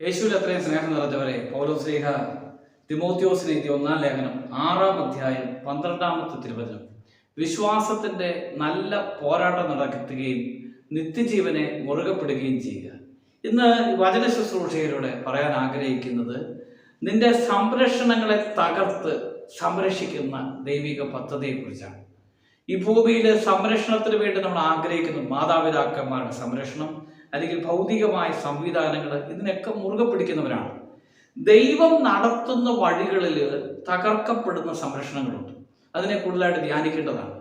യേശുവിൽ അത്രയും സ്നേഹം നിറഞ്ഞവരെ, പൗലോസ് ശ്ലീഹ തിമോത്തിയോസിന് എഴുതിയ 1-ാം ലേഖനം 6-ാം അധ്യായം 12-ാമത്തെ തിരുവചനം, വിശ്വാസത്തിന്റെ നല്ല പോരാട്ടം നടത്തുകയും നിത്യജീവനെ മുറുകപ്പെടുകയും ചെയ്യുക. ഇന്ന് വചന ശുശ്രൂഷയിലൂടെ പറയാൻ ആഗ്രഹിക്കുന്നത് നിന്റെ സംരക്ഷണങ്ങളെ തകർത്ത് സംരക്ഷിക്കുന്ന ദൈവിക പദ്ധതിയെക്കുറിച്ചാണ്. ഈ ഭൂമിയിലെ സംരക്ഷണത്തിന് വേണ്ടി നമ്മൾ ആഗ്രഹിക്കുന്നു മാതാപിതാക്കന്മാരുടെ സംരക്ഷണം, അല്ലെങ്കിൽ ഭൗതികമായ സംവിധാനങ്ങൾ, ഇതിനൊക്കെ മുറുകെ പിടിക്കുന്നവരാണ്. ദൈവം നടത്തുന്ന വഴികളിൽ തകർക്കപ്പെടുന്ന സംരക്ഷണങ്ങളുണ്ട്. അതിനെ കൂടുതലായിട്ട് ധ്യാനിക്കേണ്ടതാണ്.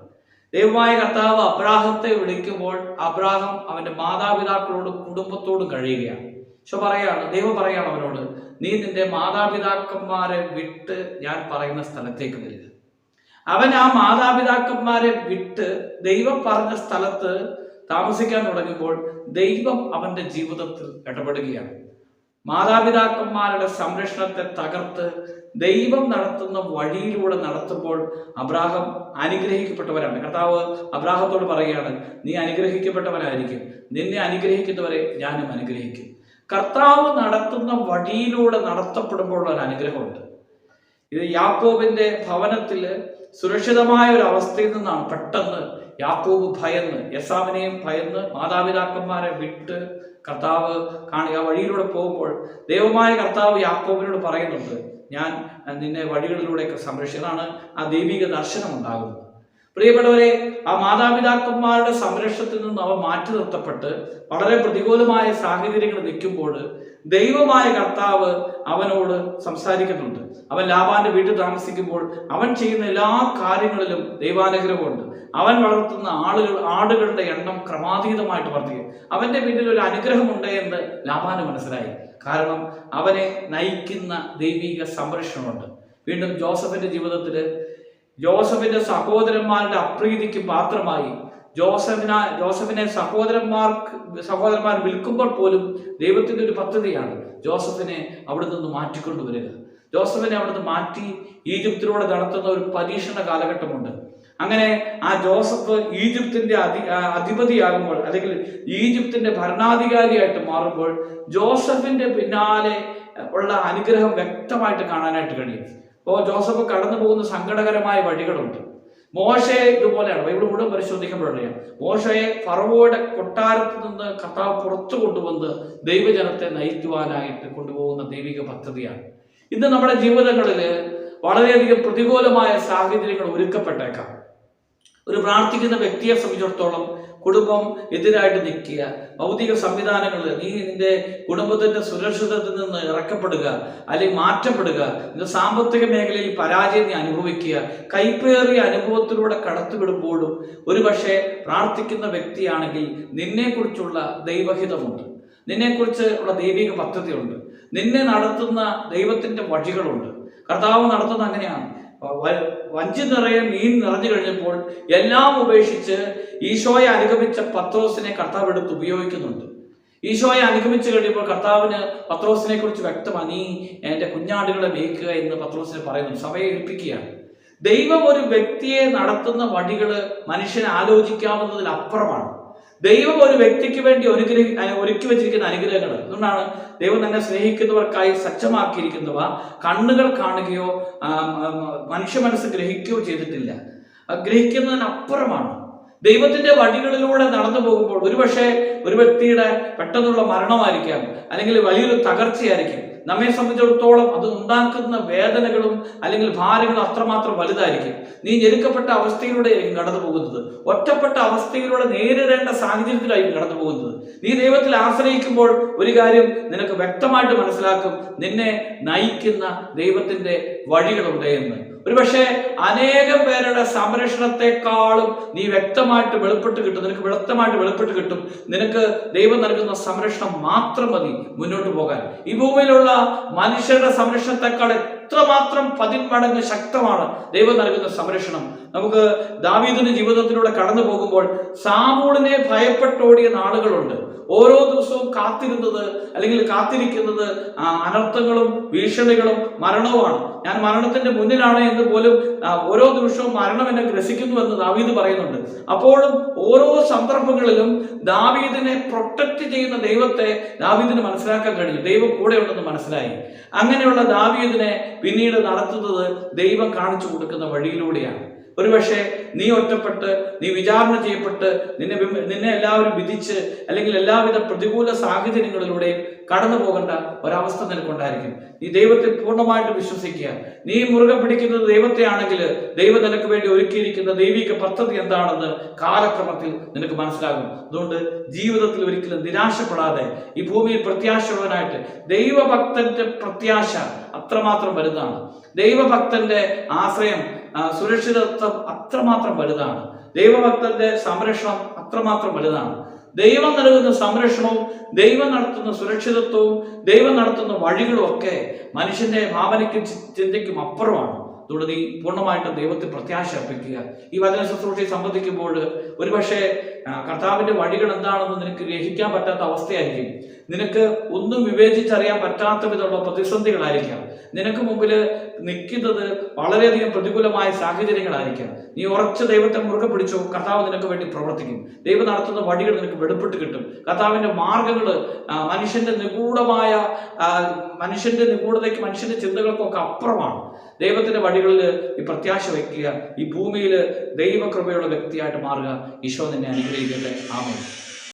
ദൈവമായ കർത്താവ് അബ്രാഹത്തെ വിളിക്കുമ്പോൾ അബ്രാഹം അവന്റെ മാതാപിതാക്കളോടും കുടുംബത്തോടും കഴിയുകയാണ്. ദൈവം പറയാണ് അവനോട്, നീ നിന്റെ മാതാപിതാക്കന്മാരെ വിട്ട് ഞാൻ പറയുന്ന സ്ഥലത്തേക്ക് വരിക. അവൻ ആ മാതാപിതാക്കന്മാരെ വിട്ട് ദൈവം പറഞ്ഞ സ്ഥലത്ത് താമസിക്കാൻ തുടങ്ങുമ്പോൾ ദൈവം അവന്റെ ജീവിതത്തിൽ ഇടപെടുകയാണ്. മാതാപിതാക്കന്മാരുടെ സംരക്ഷണത്തെ തകർത്ത് ദൈവം നടത്തുന്ന വഴിയിലൂടെ നടത്തുമ്പോൾ അബ്രാഹം അനുഗ്രഹിക്കപ്പെട്ടവരാണ്. കർത്താവ് അബ്രാഹത്തോട് പറയുകയാണ്, നീ അനുഗ്രഹിക്കപ്പെട്ടവനായിരിക്കും, നിന്നെ അനുഗ്രഹിക്കുന്നവരെ ഞാനും അനുഗ്രഹിക്കും. കർത്താവ് നടത്തുന്ന വഴിയിലൂടെ നടത്തപ്പെടുമ്പോൾ ഒരു അനുഗ്രഹമുണ്ട്. ഇത് യാക്കോബിന്റെ ഭവനത്തിൽ സുരക്ഷിതമായ ഒരു അവസ്ഥയിൽ നിന്നാണ് പെട്ടെന്ന് യാക്കോബ് ഭയന്ന്, യേസാവിനെയും ഭയന്ന് മാതാപിതാക്കന്മാരെ വിട്ട് കർത്താവ് കാണുക വഴിയിലൂടെ പോകുമ്പോൾ ദൈവമായ കർത്താവ് യാക്കോബിനോട് പറയുന്നുണ്ട്, ഞാൻ നിന്നെ വഴികളിലൂടെയൊക്കെ സംരക്ഷിക്കാനാണ് ആ ദൈവിക ദർശനം ഉണ്ടാകുന്നത്. പ്രിയപ്പെട്ടവരെ, ആ മാതാപിതാക്കന്മാരുടെ സംരക്ഷണത്തിൽ നിന്ന് അവ മാറ്റി നിർത്തപ്പെട്ട് വളരെ പ്രതികൂലമായ സാഹചര്യങ്ങൾ നിൽക്കുമ്പോൾ ദൈവമായ കർത്താവ് അവനോട് സംസാരിക്കുന്നുണ്ട്. അവൻ ലാബാന്റെ വീട്ടിൽ താമസിക്കുമ്പോൾ അവൻ ചെയ്യുന്ന എല്ലാ കാര്യങ്ങളിലും ദൈവാനുഗ്രഹമുണ്ട്. അവൻ വളർത്തുന്ന ആടുകളുടെ എണ്ണം ക്രമാതീതമായിട്ട് വർദ്ധിക്കും. അവന്റെ പിന്നിൽ ഒരു അനുഗ്രഹമുണ്ട് എന്ന് ലാബാന് മനസ്സിലായി. കാരണം അവനെ നയിക്കുന്ന ദൈവിക സംരക്ഷണമുണ്ട്. വീണ്ടും ജോസഫിന്റെ ജീവിതത്തില് ജോസഫിന്റെ സഹോദരന്മാരുടെ അപ്രീതിക്ക് പാത്രമായി ജോസഫിനെ സഹോദരന്മാർ വിൽക്കുമ്പോൾ പോലും ദൈവത്തിന്റെ ഒരു പദ്ധതിയാണ് ജോസഫിനെ അവിടെ നിന്ന് മാറ്റിക്കൊണ്ടുവരിക. ജോസഫിനെ അവിടുന്ന് മാറ്റി ഈജിപ്തിലൂടെ നടത്തുന്ന ഒരു പരീക്ഷണ കാലഘട്ടമുണ്ട്. അങ്ങനെ ആ ജോസഫ് ഈജിപ്തിന്റെ അധിപതിയാകുമ്പോൾ, അല്ലെങ്കിൽ ഈജിപ്തിന്റെ ഭരണാധികാരിയായിട്ട് മാറുമ്പോൾ ജോസഫിന്റെ പിന്നാലെ ഉള്ള അനുഗ്രഹം വ്യക്തമായിട്ട് കാണാനായിട്ട് കഴിയും. അപ്പോൾ ജോസഫ് കടന്നു പോകുന്ന സങ്കടകരമായ വഴികളുണ്ട്. മോശയെ ഇതുപോലെയാണ്. ബൈബിൾ മുഴുവൻ പരിശോധിക്കുമ്പോഴറിയാം, മോശയെ ഫറവോയുടെ കൊട്ടാരത്തിൽ നിന്ന് കർത്താവ് പുറത്തു കൊണ്ടുവന്ന് ദൈവജനത്തെ നയിക്കുവാനായിട്ട് കൊണ്ടുപോകുന്ന ദൈവിക പദ്ധതിയാണ്. ഇന്ന് നമ്മുടെ ജീവിതങ്ങളിൽ വളരെയധികം പ്രതികൂലമായ സാഹചര്യങ്ങൾ ഒരുക്കപ്പെട്ടേക്കാം. ഒരു പ്രാർത്ഥിക്കുന്ന വ്യക്തിയെ സംബന്ധിച്ചിടത്തോളം കുടുംബം എതിരായിട്ട് നിൽക്കുക, ഭൗതിക സംവിധാനങ്ങൾ, നീ നിന്റെ കുടുംബത്തിന്റെ സുരക്ഷിതത്തിൽ നിന്ന് ഇറക്കപ്പെടുക അല്ലെങ്കിൽ മാറ്റപ്പെടുക, നിന്റെ സാമ്പത്തിക മേഖലയിൽ പരാജയം നീ അനുഭവിക്കുക, കൈപ്പേറിയ അനുഭവത്തിലൂടെ കടത്തിവിടുമ്പോഴും ഒരുപക്ഷെ പ്രാർത്ഥിക്കുന്ന വ്യക്തിയാണെങ്കിൽ നിന്നെക്കുറിച്ചുള്ള ദൈവഹിതമുണ്ട്, നിന്നെക്കുറിച്ച് ഉള്ള ദൈവിക പദ്ധതിയുണ്ട്, നിന്നെ നടത്തുന്ന ദൈവത്തിന്റെ വഴികളുണ്ട്. കർത്താവ് നടത്തുന്ന അങ്ങനെയാണ്. വഞ്ചി നിറയെ മീൻ നിറഞ്ഞു കഴിഞ്ഞപ്പോൾ എല്ലാം ഉപേക്ഷിച്ച് ഈശോയെ അനുഗമിച്ച പത്രോസിനെ കർത്താവ് എടുത്ത് ഉപയോഗിക്കുന്നുണ്ട്. ഈശോയെ അനുഗമിച്ചു കഴിയുമ്പോൾ കർത്താവിന് പത്രോസിനെ കുറിച്ച് വ്യക്തമാണ്, നീ എൻ്റെ കുഞ്ഞാടുകളെ മേയ്ക്കുക എന്ന് പത്രോസിനെ പറയുന്നു, സഭയെ ഏൽപ്പിക്കുകയാണ്. ദൈവം ഒരു വ്യക്തിയെ നടത്തുന്ന വഴികൾ മനുഷ്യനെ ആലോചിക്കാവുന്നതിലപ്പുറമാണ്. ദൈവം ഒരു വ്യക്തിക്ക് വേണ്ടി ഒരുക്കി വെച്ചിരിക്കുന്ന അനുഗ്രഹങ്ങൾ. അതുകൊണ്ടാണ് ദൈവം തന്നെ സ്നേഹിക്കുന്നവർക്കായി സജ്ജമാക്കിയിരിക്കുന്നവ കണ്ണുകൾ കാണുകയോ മനുഷ്യ മനസ്സ് ഗ്രഹിക്കുകയോ ചെയ്തിട്ടില്ല. ഗ്രഹിക്കുന്നതിനപ്പുറമാണ്. ദൈവത്തിന്റെ വഴികളിലൂടെ നടന്നു പോകുമ്പോൾ ഒരുപക്ഷെ ഒരു വ്യക്തിയുടെ പെട്ടെന്നുള്ള മരണമായിരിക്കാം, അല്ലെങ്കിൽ വലിയൊരു തകർച്ചയായിരിക്കും. നമ്മെ സംബന്ധിച്ചിടത്തോളം അത് ഉണ്ടാക്കുന്ന വേദനകളും അല്ലെങ്കിൽ ഭാരങ്ങളും അത്രമാത്രം വലുതായിരിക്കും. നീ ഞെരുക്കപ്പെട്ട അവസ്ഥയിലൂടെ കടന്നു പോകുന്നത്, ഒറ്റപ്പെട്ട അവസ്ഥയിലൂടെ നേരിടേണ്ട സാഹചര്യത്തിലായിരിക്കും കടന്നു പോകുന്നത്. നീ ദൈവത്തിൽ ആശ്രയിക്കുമ്പോൾ ഒരു കാര്യം നിനക്ക് വ്യക്തമായിട്ട് മനസ്സിലാക്കും, നിന്നെ നയിക്കുന്ന ദൈവത്തിന്റെ വഴികളുണ്ട് എന്ന്. ഒരുപക്ഷെ അനേകം പേരുടെ സംരക്ഷണത്തെക്കാളും നീ വ്യക്തമായിട്ട് വെളിപ്പെട്ട് കിട്ടും, നിനക്ക് വ്യക്തമായിട്ട് വെളിപ്പെട്ട് കിട്ടും. നിനക്ക് ദൈവം നൽകുന്ന സംരക്ഷണം മാത്രം മതി മുന്നോട്ട് പോകാൻ. ഈ ഭൂമിയിലുള്ള മനുഷ്യരുടെ സംരക്ഷണത്തെക്കാൾ എത്രമാത്രം 10 മടങ്ങ് ശക്തമാണ് ദൈവം നൽകുന്ന സംരക്ഷണം. നമുക്ക് ദാവീദിന്റെ ജീവിതത്തിലൂടെ കടന്നു പോകുമ്പോൾ സാവൂളിനെ ഭയപ്പെട്ടോടിയ നാളുകളുണ്ട്. ഓരോ ദിവസവും കാത്തിരുന്നത് അല്ലെങ്കിൽ കാത്തിരിക്കുന്നത് അനർത്ഥങ്ങളും ഭീഷണികളും മരണവുമാണ്. ഞാൻ മരണത്തിന്റെ മുന്നിലാണ് എന്ന് പോലും ഓരോ ദിവസവും മരണം എന്നെ ഗ്രസിക്കുന്നു എന്ന് ദാവീദ് പറയുന്നുണ്ട്. അപ്പോഴും ഓരോ സന്ദർഭങ്ങളിലും ദാവീദിനെ പ്രൊട്ടക്ട് ചെയ്യുന്ന ദൈവത്തെ ദാവീദിന് മനസ്സിലാക്കാൻ കഴിഞ്ഞു. ദൈവം കൂടെ ഉണ്ടെന്ന് മനസ്സിലായി. അങ്ങനെയുള്ള ദാവീദിനെ പിന്നീട് നടത്തുന്നത് ദൈവം കാണിച്ചു കൊടുക്കുന്ന വഴിയിലൂടെയാണ്. ഒരുപക്ഷെ നീ ഒറ്റപ്പെട്ട്, നീ വിചാരണ ചെയ്യപ്പെട്ട്, നിന്നെ എല്ലാവരും വിധിച്ച് അല്ലെങ്കിൽ എല്ലാവിധ പ്രതികൂല സാഹചര്യങ്ങളിലൂടെയും കടന്നു പോകേണ്ട ഒരവസ്ഥ നിനക്കുണ്ടായിരിക്കും. നീ ദൈവത്തെ പൂർണ്ണമായിട്ട് വിശ്വസിക്കുക. നീ മുറുകെ പിടിക്കുന്നത് ദൈവത്തെ ആണെങ്കിൽ ദൈവം നിനക്ക് വേണ്ടി ഒരുക്കിയിരിക്കുന്ന ദൈവിക പദ്ധതി എന്താണെന്ന് കാലക്രമത്തിൽ നിനക്ക് മനസ്സിലാകും. അതുകൊണ്ട് ജീവിതത്തിൽ ഒരിക്കലും നിരാശപ്പെടാതെ ഈ ഭൂമിയിൽ പ്രത്യാശയുള്ളവനായിട്ട്, ദൈവഭക്തന്റെ പ്രത്യാശ അത്രമാത്രം വലുതാണ്. ദൈവഭക്തന്റെ ആശ്രയം, സുരക്ഷിതത്വം അത്രമാത്രം വലുതാണ്. ദൈവഭക്തന്റെ സംരക്ഷണം അത്രമാത്രം വലുതാണ്. ദൈവം നൽകുന്ന സംരക്ഷണവും ദൈവം നടത്തുന്ന സുരക്ഷിതത്വവും ദൈവം നടത്തുന്ന വഴികളും ഒക്കെ മനുഷ്യന്റെ ഭാവനയ്ക്കും ചിന്തയ്ക്കും അപ്പുറമാണ്. അതുകൊണ്ട് നീ പൂർണ്ണമായിട്ടും ദൈവത്തെ പ്രത്യാശ അർപ്പിക്കുക. ഈ വചന ശുശ്രൂഷയെ സംബന്ധിക്കുമ്പോൾ ഒരുപക്ഷെ കർത്താവിന്റെ വഴികൾ എന്താണെന്ന് നിനക്ക് ഗ്രഹിക്കാൻ പറ്റാത്ത അവസ്ഥയായിരിക്കും. നിനക്ക് ഒന്നും വിവേചിച്ചറിയാൻ പറ്റാത്ത വിധമുള്ള പ്രതിസന്ധികളായിരിക്കാം. നിനക്ക് മുമ്പിൽ നിൽക്കുന്നത് വളരെയധികം പ്രതികൂലമായ സാഹചര്യങ്ങളായിരിക്കാം. നീ ഉറച്ച ദൈവത്തെ മുറുകെ പിടിച്ചോ, കർത്താവ് നിനക്ക് വേണ്ടി പ്രവർത്തിക്കും. ദൈവം നടത്തുന്ന വഴികൾ നിനക്ക് വെളിപ്പെട്ട് കിട്ടും. കർത്താവിന്റെ മാർഗങ്ങൾ മനുഷ്യന്റെ നിഗൂഢതയ്ക്ക്, മനുഷ്യന്റെ ചിന്തകൾക്കൊക്കെ അപ്പുറമാണ്. ദൈവത്തിന്റെ വഴികളിൽ ഈ പ്രത്യാശ വയ്ക്കുക. ഈ ഭൂമിയിൽ ദൈവകൃപയുള്ള വ്യക്തിയായിട്ട് മാറുക. ഈശോ നിന്നെ അനുഗ്രഹിക്കട്ടെ. ആമേൻ.